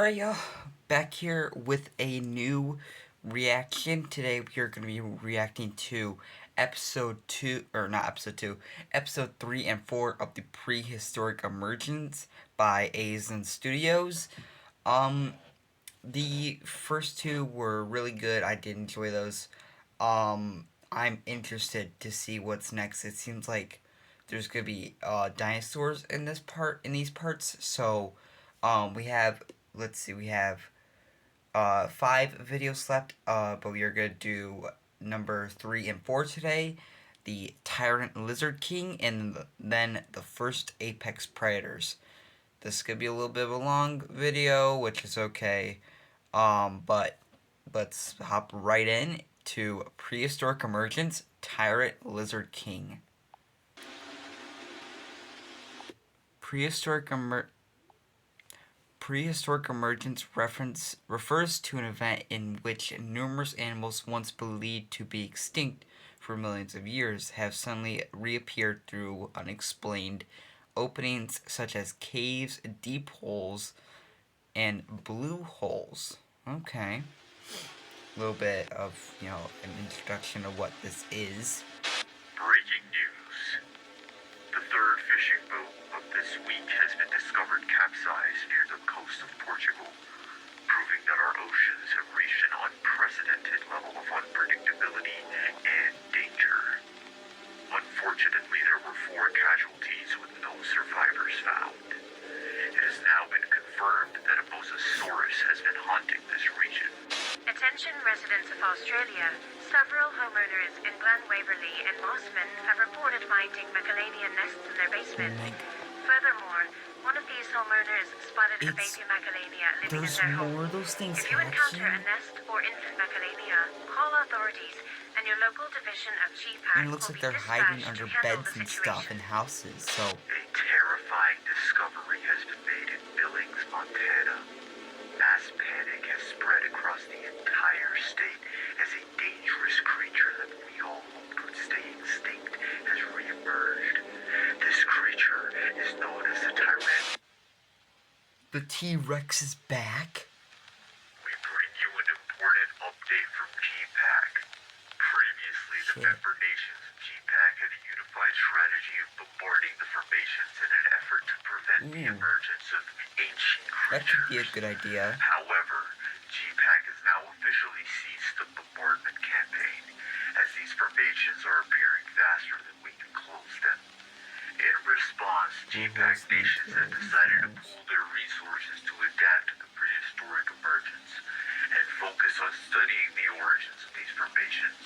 Alright, y'all, back here with a new reaction. Today we are going to be reacting to episode 2, or not episode 2, episode 3 and 4 of the Prehistoric Emergence by Aizen Studios. The first two were really good. I did enjoy those. I'm interested to see what's next. It seems like there's going to be dinosaurs in these parts, so we have, let's see, we have 5 videos left, but we are going to do number 3 and 4 today, the Tyrant Lizard King, and then the first Apex Predators. This could be a little bit of a long video, which is okay, but let's hop right in to Prehistoric Emergence, Tyrant Lizard King. Prehistoric Emergence refers to an event in which numerous animals once believed to be extinct for millions of years have suddenly reappeared through unexplained openings such as caves, deep holes, and blue holes. Okay. A little bit of, an introduction of what this is. Breaking news. The third fishing boat of this week has been discovered capsized near the coast of Portugal, proving that our oceans have reached an unprecedented level of unpredictability and danger. Unfortunately, there were 4 casualties with no survivors found. It has now been confirmed that a mosasaurus has been haunting this region. Attention residents of Australia, several homeowners in Glen Waverley and Mossman have reported finding macalania nests in their basement. Furthermore, one of these homeowners spotted a baby macalania living in their home. More of those things if you encounter a nest or infant macalania, call authorities and your local division of GPAC and it looks like they're hiding under beds and stuff in houses, so... A terrifying discovery has been made in Billings, Montana. Mass panic has spread across the entire state as a dangerous creature that we all hoped would stay extinct has reemerged. This creature is known as the Tyrant. The T-Rex is back? We bring you an important update from GPAC. Previously, the member nations of GPAC had a unified strategy of bombarding the formations in an effort to prevent the emergence of ancient creatures. That could be a good idea. However, GPAC has now officially ceased the bombardment campaign, as these formations are appearing faster than we can close them. In response, GPAC nations have decided to pool their resources to adapt to the prehistoric emergence and focus on studying the origins of these formations.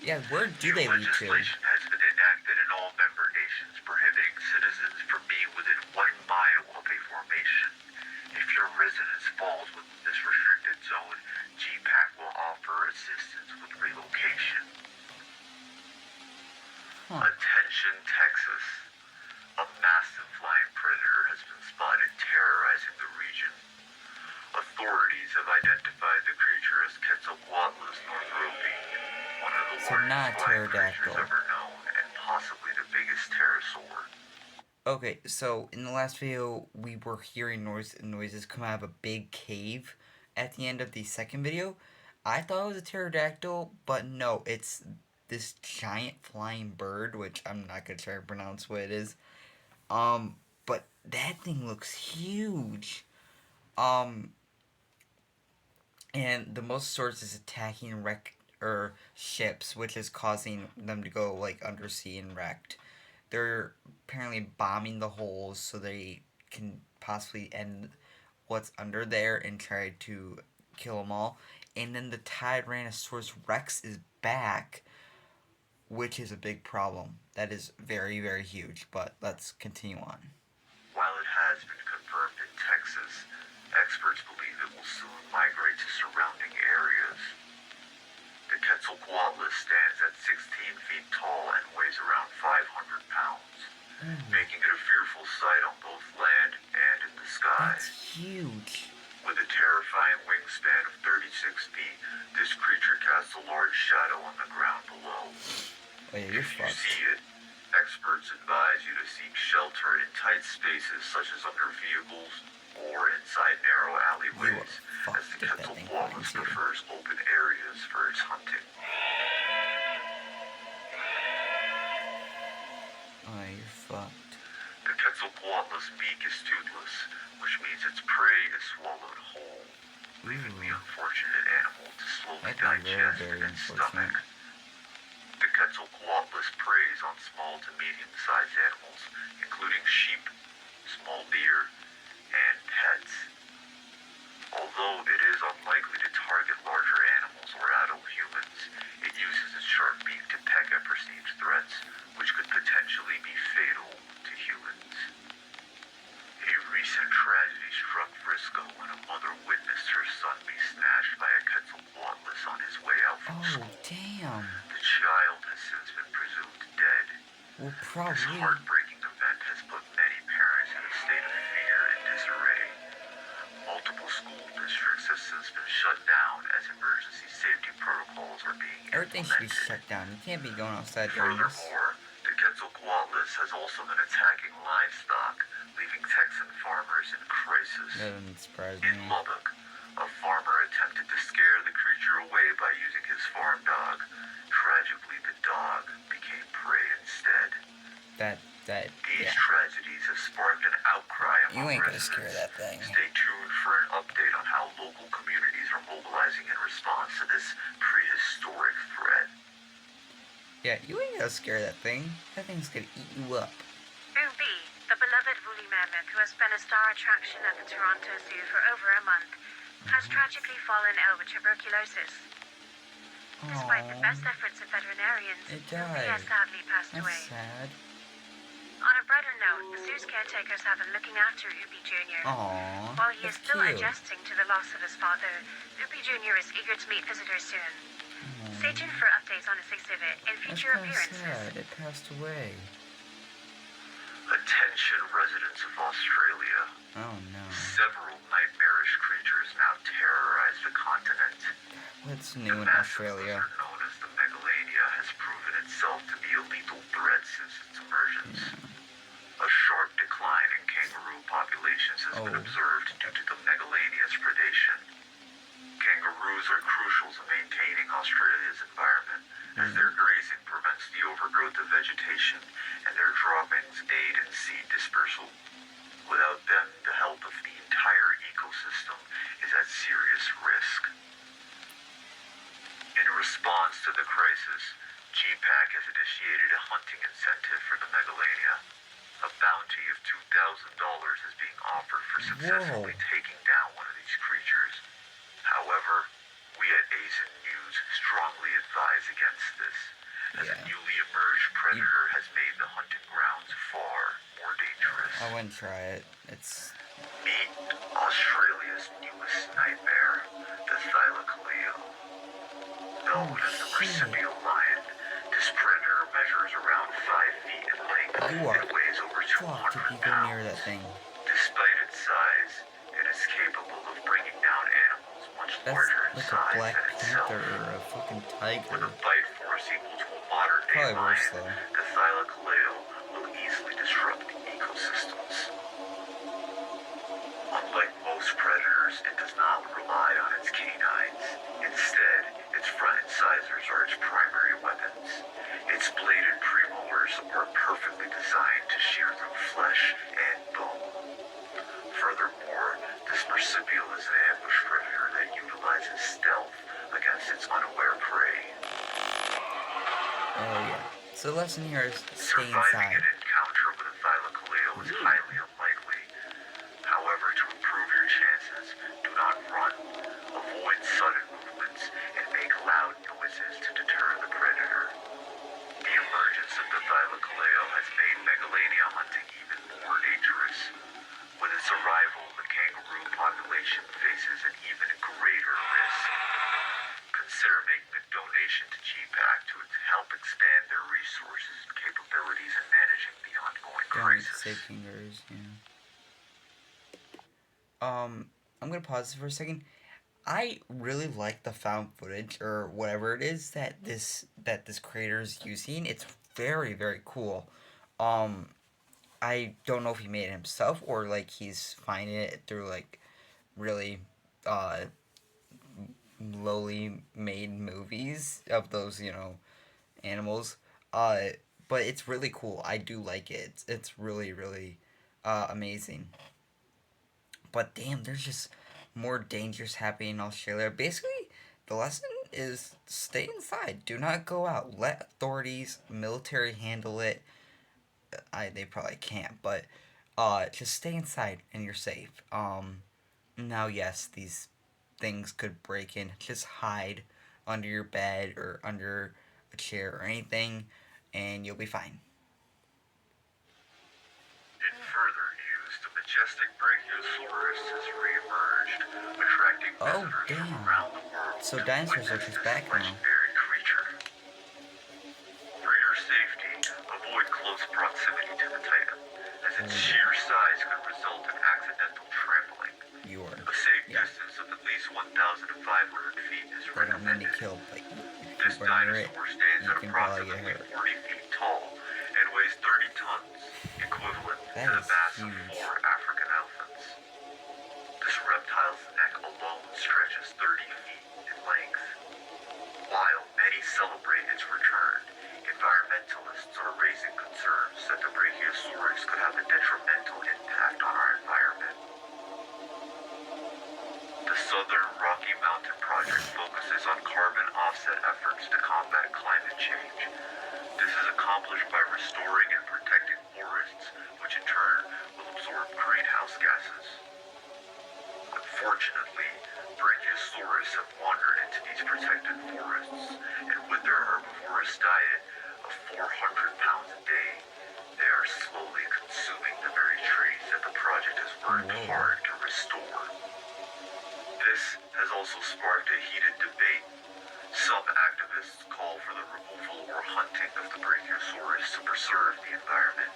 Yeah, where do they lead to? Legislation has been enacted in all member nations prohibiting citizens from being within 1 mile of a formation. If your residence falls within this restricted zone, GPAC will offer assistance with relocation. Attention, Texas. A massive flying predator has been spotted terrorizing the region. Authorities have identified the creature as Quetzalcoatlus northropi, one of the largest flying creatures ever known, and possibly the biggest pterosaur. Okay, so in the last video, we were hearing noises come out of a big cave at the end of the second video. I thought it was a pterodactyl, but no, it's this giant flying bird, which I'm not going to try to pronounce what it is. But that thing looks huge. And the mosasaurus is attacking ships, which is causing them to go, like, undersea and wrecked. They're apparently bombing the holes so they can possibly end what's under there and try to kill them all. And then the Tyrannosaurus Rex is back, which is a big problem. That is very, very huge, but let's continue on. While it has been confirmed in Texas, experts believe it will soon migrate to surrounding areas. The Quetzalcoatlus stands at 16 feet tall and weighs around 500 pounds, making it a fearful sight on both land and in the sky. That's huge. With a terrifying wingspan of 36 feet, this creature casts a large shadow on the ground below. Oh yeah, you're If you fucked. see it, experts advise you to seek shelter in tight spaces such as under vehicles, or inside narrow You alleyways, fuck, as the get that thing Quetzalcoatlus flying too. prefers open areas for its hunting. Oh, you're fucked. The Quetzalcoatlus beak is toothless, which means its prey is swallowed whole, leaving the Ooh. unfortunate animal to slowly That'd be very, digest very in its unfortunate. stomach. The Quetzalcoatlus preys on small to medium-sized animals, including sheep, small deer, and pets. Although it is unlikely to target larger animals or adult humans, it uses its sharp beak to peck at perceived threats, which could potentially be fatal to humans. A recent tragedy struck Frisco when a mother witnessed her son be snatched by a Quetzalcoatlus on his way out from Oh, school. damn. The child has since been presumed dead. Well, This probably. heartbreaking event has put many parents in a state of fear and disarray. Multiple school districts have since been shut down as emergency safety protocols are being Everything should be implemented. shut down. You can't be going outside during this. Furthermore, the Quetzalcoatlus has also been attacking livestock, leaving Texan farmers in crisis. That doesn't surprise In me. Lubbock, a farmer attempted to scare the creature away by using his farm dog. Tragically, the dog became prey instead. Yeah. These tragedies have sparked an outcry You among ain't gonna residents. scare that thing. Stay tuned for an update on how local communities are mobilizing in response to this prehistoric threat. Yeah, you ain't gonna scare that thing. That thing's gonna eat you up. Ubi, the beloved woolly mammoth who has been a star attraction at the Toronto Zoo for over a month, has tragically fallen ill with tuberculosis. Despite the best efforts of veterinarians, It Ubi has died. sadly passed That's away. sad. On a brighter note, the zoo's caretakers have been looking after Ubi Jr. Aww. While he is That's still cute. adjusting to the loss of his father, Ubi Jr. is eager to meet visitors soon. Aw. Stay tuned for updates on his exhibit and That's future kinda appearances. sad. It passed away. Attention residents of Australia. Oh no. Several nightmarish creatures now terrorize the continent. What's The new in massive Australia? lizard known as the megalania has proven itself to be a lethal threat since its emergence. A sharp decline in kangaroo populations has been Oh. observed due to the megalania's predation. Kangaroos are crucial to maintaining Australia's environment, as their grazing prevents the overgrowth of vegetation and their droppings aid in seed dispersal. Without them, the health of the entire ecosystem is at serious risk. In response to the crisis, GPAC has initiated a hunting incentive for the megalania. A bounty of $2,000 is being offered for successfully taking down one of these creatures. However, we at ASIN News strongly advise against this, as a newly emerged predator has made the hunting grounds far more dangerous. I wouldn't try it. It's Meet Australia's newest nightmare, the Thylacoleo. Known as the marsupial lion, this predator measures around 5 feet in length You are and weighs over fucked if you 200 go near that pounds. thing. Despite its size, it is capable of bringing down animals much That's larger in like a size Black than itself. Panther or a fucking With tiger. a bite force equal to a modern-day Probably worse lion, though. the Thylacoleo will easily disrupt ecosystems. Unlike most predators, it does not rely on its canines. Instead, its front incisors are its primary weapons. Its bladed premolars are perfectly designed to shear through flesh and bone. Furthermore, this marsupial is an ambush predator that utilizes stealth against its unaware prey. Oh yeah. So the lesson here is stay Surviving inside. an encounter with a Thylacoleo is highly unlikely. However, to improve your chances, do not run, avoid sudden movements, and make loud noises to deter the predator. The emergence of the Thylacoleo has made megalania hunting even more dangerous. With its arrival, the kangaroo population faces an even greater risk. Consider making a donation to GPAC to help expand their resources and capabilities in managing the ongoing Don't crisis. save kangaroos, yeah. I'm gonna pause this for a second. I really like the found footage or whatever it is that this creator is using. It's very, very cool. I don't know if he made it himself or like he's finding it through like really uh lowly made movies of those, animals. Uh but it's really cool. I do like it. It's really really amazing. But damn, there's just more dangers happening in Australia. Basically, the lesson is stay inside. Do not go out. Let authorities, military handle it. They probably can't, but just stay inside and you're safe. Now yes, these things could break in. Just hide under your bed or under a chair or anything, and you'll be fine. In further news, the majestic Brachiosaurus has re-emerged, attracting Oh visitors from damn! around the world So to dinosaurs are witness just this back now. legendary creature. For your safety, avoid close proximity to the Titan, as its sheer size could result in accidental trampling. You are. A safe Yeah. distance of at least 1,500 feet is They don't mean to recommended. kill, but This if you run near it, dinosaur stands you at can probably get approximately hurt. 40 feet tall and weighs 30 tons, equivalent That to the is mass of huge. 4 African elephants. This reptile's neck alone stretches 30 feet in length. While many celebrate its return, environmentalists are raising concerns that the Brachiosaurus could have a detrimental impact on our environment. The Southern Rocky Mountain Project focuses on carbon offset efforts to combat climate change. This is accomplished by restoring and protecting forests, which in turn will absorb greenhouse gases. Unfortunately, Brachiosaurus have wandered into these protected forests, and with their herbivorous diet of 400 pounds a day, they are slowly consuming the very trees that the project has worked hard to restore. This has also sparked a heated debate. Some activists call for the removal or hunting of the Brachiosaurus to preserve the environment.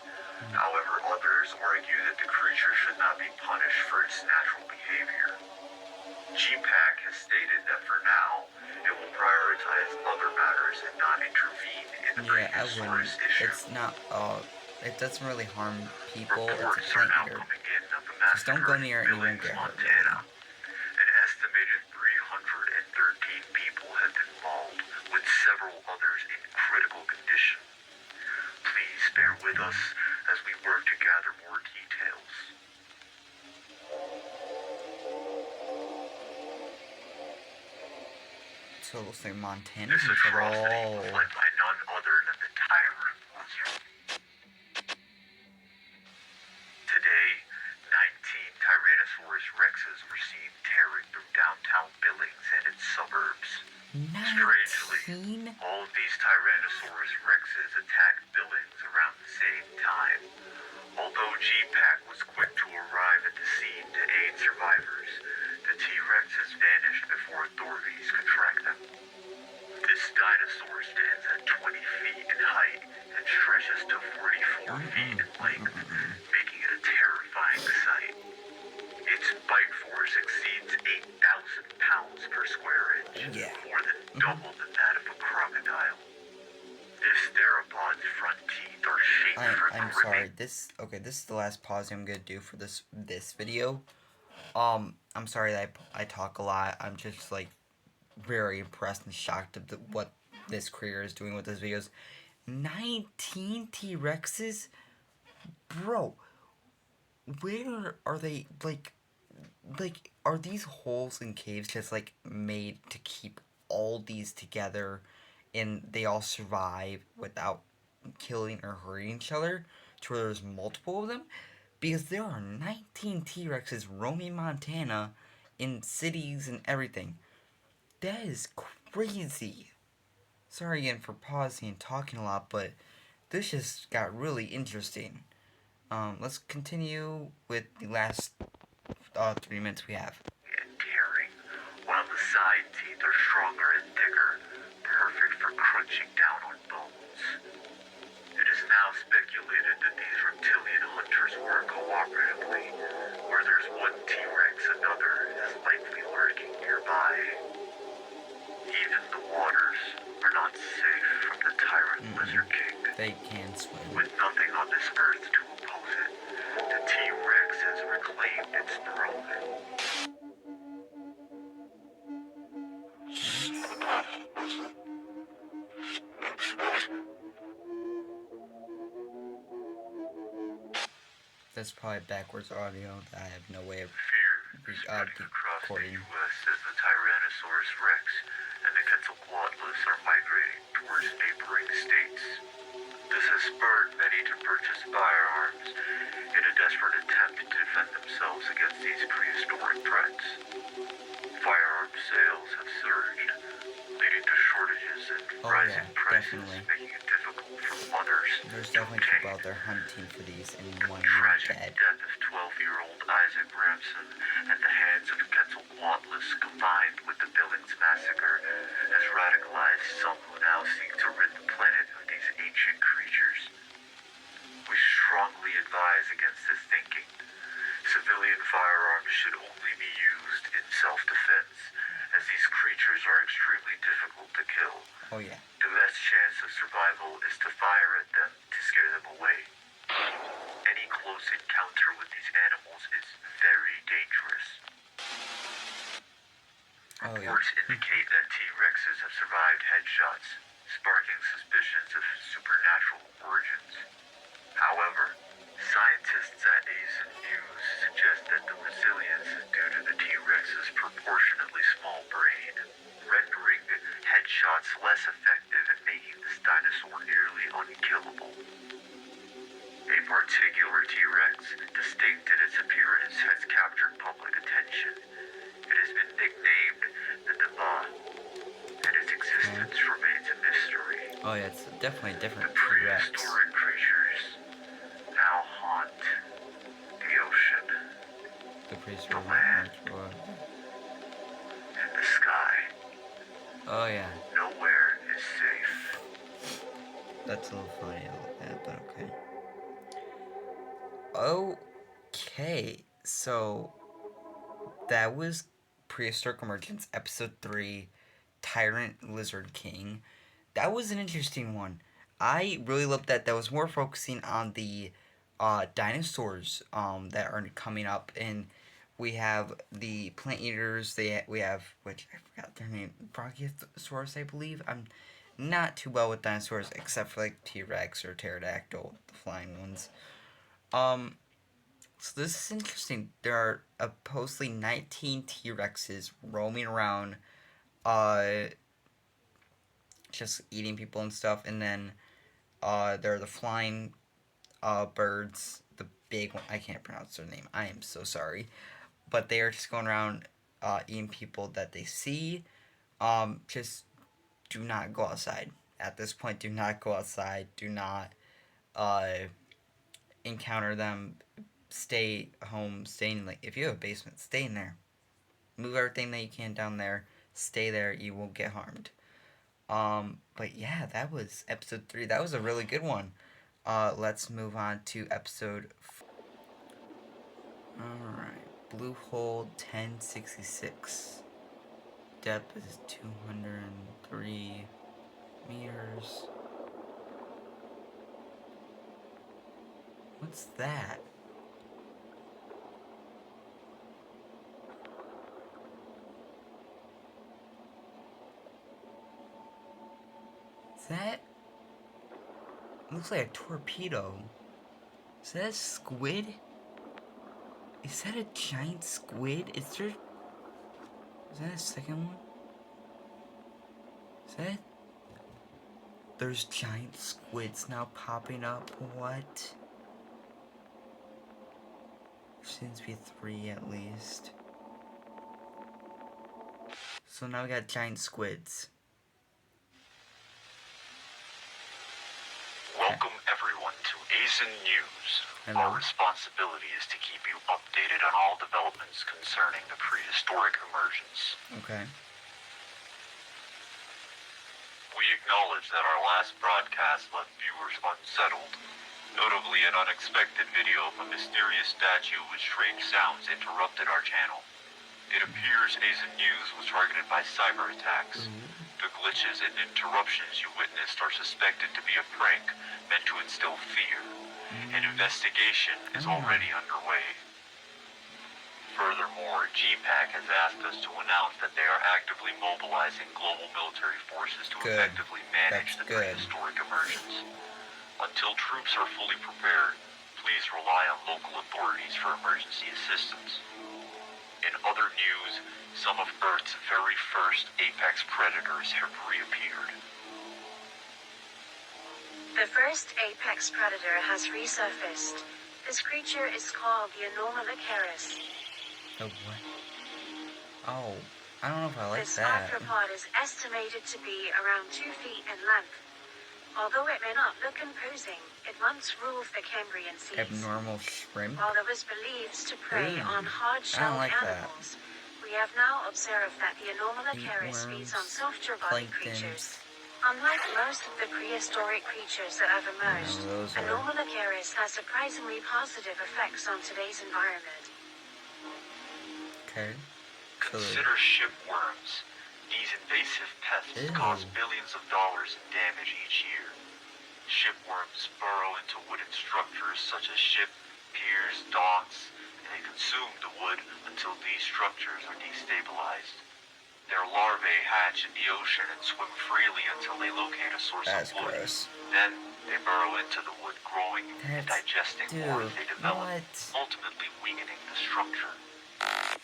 However, others argue that the creature should not be punished for its natural behavior. GPAC has stated that for now, it will prioritize other matters and not intervene in the Yeah, I Brachiosaurus wouldn't. issue. It's not. It doesn't really harm people. It's a Reports are plant now eater. coming in of the Just don't go massacre near it in and you won't Billings, get hurt. Montana. An estimated 313 people have been mauled, with several others in critical condition. Please bear with us as we work to gather more details. So it looks like Montana's This in atrocity trouble. was led by none other than the tyrant. Today, 19 Tyrannosaurus rexes were seen tearing through downtown Billings and its suburbs. Strangely, 19? all of these Tyrannosaurus rexes attacked Billings around the same time. Although GPAC was quick to arrive at the scene to aid survivors, the T-Rexes vanished before authorities could track them. This dinosaur stands at 20 feet in height and stretches to 44 feet in length, making it a terrifying sight. Its bite force exceeds 8,000 pounds per square inch, Yeah. more than double than that of a crocodile. This theropod's front teeth are shaped for I'm gripping. sorry. This is the last pause I'm gonna do for this video. I'm sorry that I talk a lot. I'm just like very impressed and shocked at what this creator is doing with his videos. 19 T-Rexes? Bro, where are they, like, are these holes in caves just, like, made to keep all these together and they all survive without killing or hurting each other to where there's multiple of them? Because there are 19 T-Rexes roaming Montana in cities and everything. That is crazy. Sorry again for pausing and talking a lot, but this just got really interesting. Let's continue with the last 3 minutes we have. And tearing, while the side teeth are stronger and thicker, perfect for crunching down on bones. It is now speculated that these reptilian hunters work cooperatively. Where there's one T-Rex, another is likely lurking nearby. Even the waters are not safe from the tyrant lizard king. They can swim. With nothing on this earth to oppose knows it, the T-Rex has reclaimed its throne. That's probably backwards audio that I have no way of Fear is spreading across the decoding. U.S. as the Tyrannosaurus Rex and the Quetzalcoatlus are migrating towards neighboring states. This has spurred many to purchase firearms in a desperate attempt to defend themselves against these prehistoric threats. Firearm sales have surged, leading to shortages and rising prices, definitely. making it difficult for mothers There's to definitely people obtain. out there hunting for these and The wanting them tragic dead. death of 12-year-old Isaac Ramson at the hands of Quetzalcoatlus, combined with the Billings massacre, has radicalized some who now seek to rid the planet of these ancient creatures. We strongly advise against this thinking. Civilian firearms should only be used in self-defense, as these creatures are extremely difficult to kill. Oh yeah. The best chance of survival is to fire at them to scare them away. Any close encounter with these animals is very dangerous. Oh yeah. Reports indicate that T-Rexes have survived headshots, sparking suspicions of supernatural origins. However, scientists at Asian News suggest that the resilience is due to the T-Rex's proportionately small brain, rendering headshots less effective and making this dinosaur nearly unkillable. A particular T-Rex, distinct in its appearance, has captured public attention. It has been nicknamed the Deva, and its existence remains a mystery. Oh yeah, it's definitely a The different T-Rex. prehistoric creatures now haunt the ocean, The prehistoric land. T-Rex. and the sky. Oh yeah. Nowhere is safe. That's a little funny a little bit, but okay. Okay, so that was Prehistoric Emergence, Episode 3, Tyrant Lizard King. That was an interesting one. I really loved that. That was more focusing on the dinosaurs that are coming up, and we have the plant eaters. We have, which I forgot their name, Brachiosaurus, I believe. I'm not too well with dinosaurs, except for like T-Rex or Pterodactyl, the flying ones. So this is interesting. There are supposedly 19 T-Rexes roaming around, just eating people and stuff, and then there are the flying birds, the big one. I can't pronounce their name. I am so sorry, but they are just going around eating people that they see. Just do not go outside. At this point, do not go outside. Do not encounter them. Stay home. Stay in, like, if you have a basement, stay in there. Move everything that you can down there. Stay there. You won't get harmed. But yeah, that was episode 3. That was a really good one. Let's move on to episode 4. Alright. Blue hole 1066. Depth is 203 meters. What's that? That looks like a torpedo. Is that a squid? Is that a giant squid? Is that a second one? Is that? There's giant squids now popping up. What? There seems to be 3 at least. So now we got giant squids. Welcome everyone to Asian News. Hello. Our responsibility is to keep you updated on all developments concerning the prehistoric emergence. Okay. We acknowledge that our last broadcast left viewers unsettled. Notably, an unexpected video of a mysterious statue with strange sounds interrupted our channel. It appears Asian News was targeted by cyber attacks. The glitches and interruptions you witnessed are suspected to be a prank meant to instill fear. An investigation is already underway. Furthermore, GPAC has asked us to announce that they are actively mobilizing global military forces to effectively manage the prehistoric emergence. Until troops are fully prepared, please rely on local authorities for emergency assistance. In other news, some of Earth's very first apex predators have reappeared. The first apex predator has resurfaced. This creature is called the Anomalocaris. The what? Oh, I don't know if I like This that. arthropod is estimated to be around 2 feet in length. Although it may not look imposing, it once ruled the Cambrian seas. Abnormal shrimp? While it was believed to prey Ooh, on hard-shelled like animals, we have now observed that the Anomalocaris feeds on softer-bodied creatures. Unlike most of the prehistoric creatures that have emerged, Anomalocaris has surprisingly positive effects on today's environment. Okay. Consider shipworms. These invasive pests cause billions of dollars in damage each year. Shipworms burrow into wooden structures such as ship, piers, docks, and they consume the wood until these structures are destabilized. Their larvae hatch in the ocean and swim freely until they locate a source of wood. Gross. Then they burrow into the wood, growing and digesting more as they develop, ultimately weakening the structure.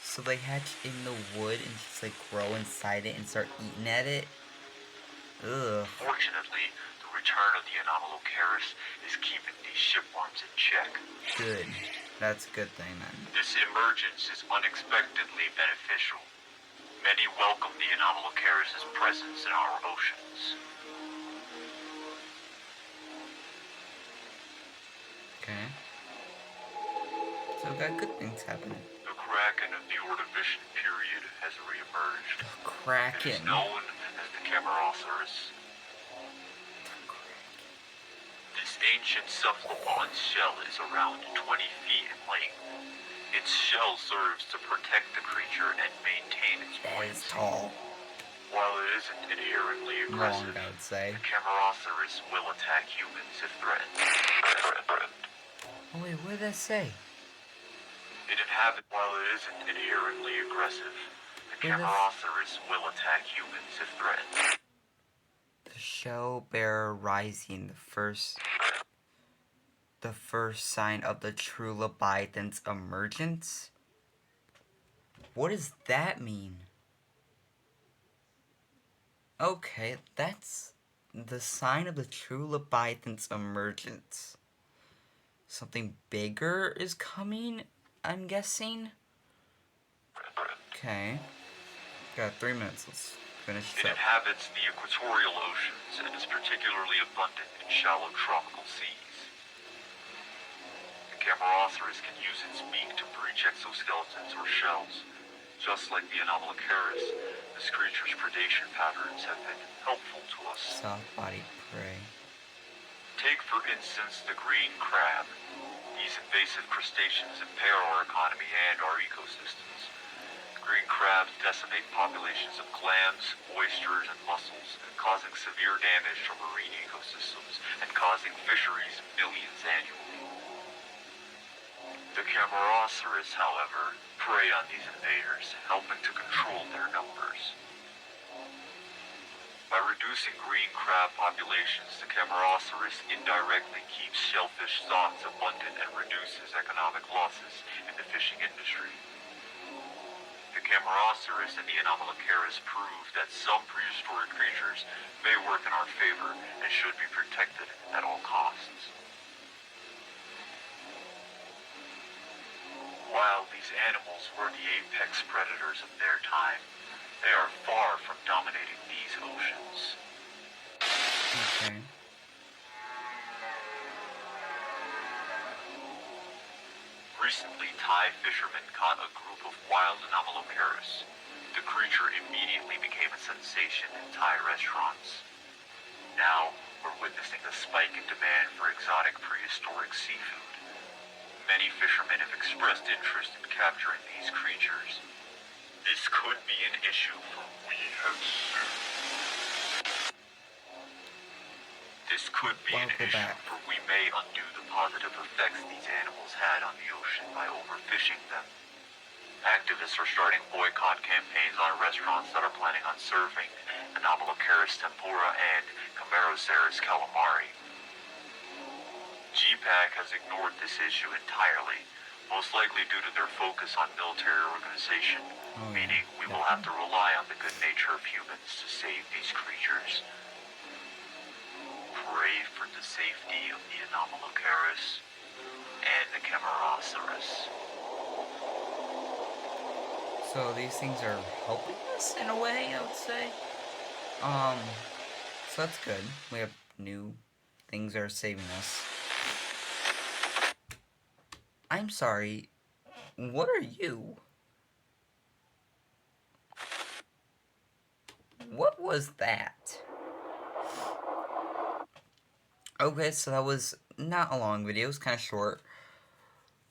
So they hatch in the wood and just like grow inside it and start eating at it? Ugh. Fortunately, the return of the Anomalocaris is keeping these shipworms in check. Good. That's a good thing then. This emergence is unexpectedly beneficial. Many welcome the Anomalocaris' presence in our oceans. Okay. So we got good things happening. The kraken of the Ordovician period has reemerged. The It is kraken. known as the Camerosaurus. This ancient cephalopod's shell is around 20 feet in length. Its shell serves to protect the creature and maintain its That is buoyancy. tall. While it isn't inherently aggressive, Long, I would say. the Camerosaurus will attack humans if threatened. Oh wait, what did that say? While it isn't inherently aggressive, the Where the Camerosaurus will attack humans if threatened. The shell bearer rising, the first sign of the true Leviathan's emergence? What does that mean? Okay, that's the sign of the true Leviathan's emergence. Something bigger is coming, I'm guessing? Okay. Got 3 minutes, let's finish It this up. inhabits the equatorial oceans and is particularly abundant in shallow tropical seas. The Camerosaurus can use its beak to breach exoskeletons or shells. Just like the Anomalocaris, this creature's predation patterns have been helpful to us. Soft-bodied prey. Take, for instance, the green crab. These invasive crustaceans impair our economy and our ecosystems. Green crabs decimate populations of clams, oysters, and mussels, causing severe damage to marine ecosystems and causing fisheries millions annually. The Camerosaurus, however, prey on these invaders, helping to control their numbers. By reducing green crab populations, the Camerosaurus indirectly keeps shellfish stocks abundant and reduces economic losses in the fishing industry. The Camerosaurus and the Anomalocaris prove that some prehistoric creatures may work in our favor and should be protected at all costs. While these animals were the apex predators of their time, they are far from dominating these oceans. Okay. Recently, Thai fishermen caught a group of wild Anomalocaris. The creature immediately became a sensation in Thai restaurants. Now, we're witnessing a spike in demand for exotic prehistoric seafood. Many fishermen have expressed interest in capturing these creatures. This could be an issue for we have soon. This could be an Buckle issue, back. for we may undo the positive effects these animals had on the ocean by overfishing them. Activists are starting boycott campaigns on restaurants that are planning on serving Anomalocaris tempura and Chimeroceras calamari. GPAC has ignored this issue entirely, most likely due to their focus on military organization, meaning we will have to rely on the good nature of humans to save these creatures. Pray for the safety of the Anomalocaris and the Chimeroceras. So these things are helping us in a way, I would say. So that's good. We have new things that are saving us. I'm sorry. What are you? What was that? Okay, so that was not a long video. It was kind of short.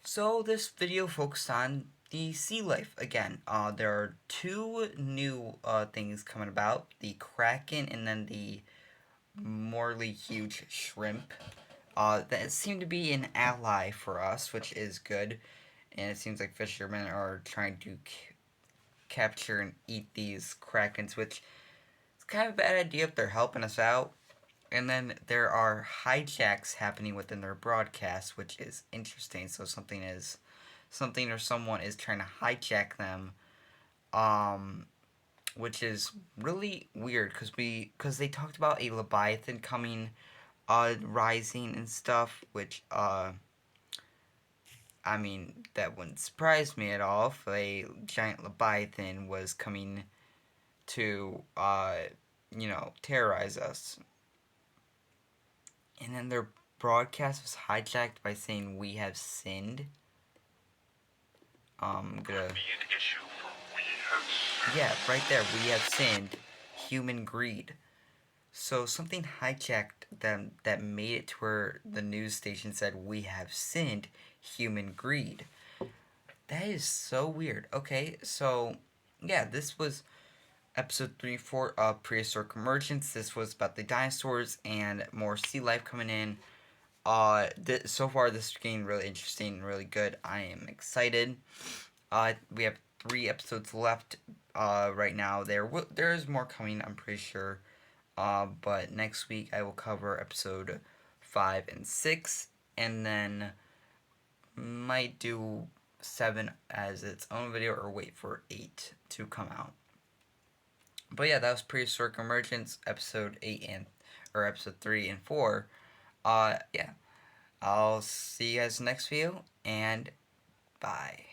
So this video focused on the sea life again. There are two new things coming about: the kraken and then the mortally huge shrimp. That seem to be an ally for us, which is good. And it seems like fishermen are trying to capture and eat these krakens, which is kind of a bad idea if they're helping us out. And then there are hijacks happening within their broadcast, which is interesting. So something or someone is trying to hijack them, which is really weird because they talked about a leviathan coming, rising and stuff, which I mean, that wouldn't surprise me at all if a giant leviathan was coming to terrorize us. And then their broadcast was hijacked by saying we have sinned. Could be an issue, for we have sinned. Yeah, right there, we have sinned. Human greed. So something hijacked them that made it to where the news station said we have sinned. Human greed. That is so weird. Okay, so yeah, this was episode 3 for Prehistoric Emergence. This was about the dinosaurs and more sea life coming in. So far this is getting really interesting and really good. I am excited. We have 3 episodes left right now. There is more coming, I'm pretty sure. But next week I will cover episode 5 and 6, and then might do 7 as its own video or wait for 8 to come out. But yeah, that was Prehistoric Emergence episode 3 and 4. Yeah. I'll see you guys next video, and bye.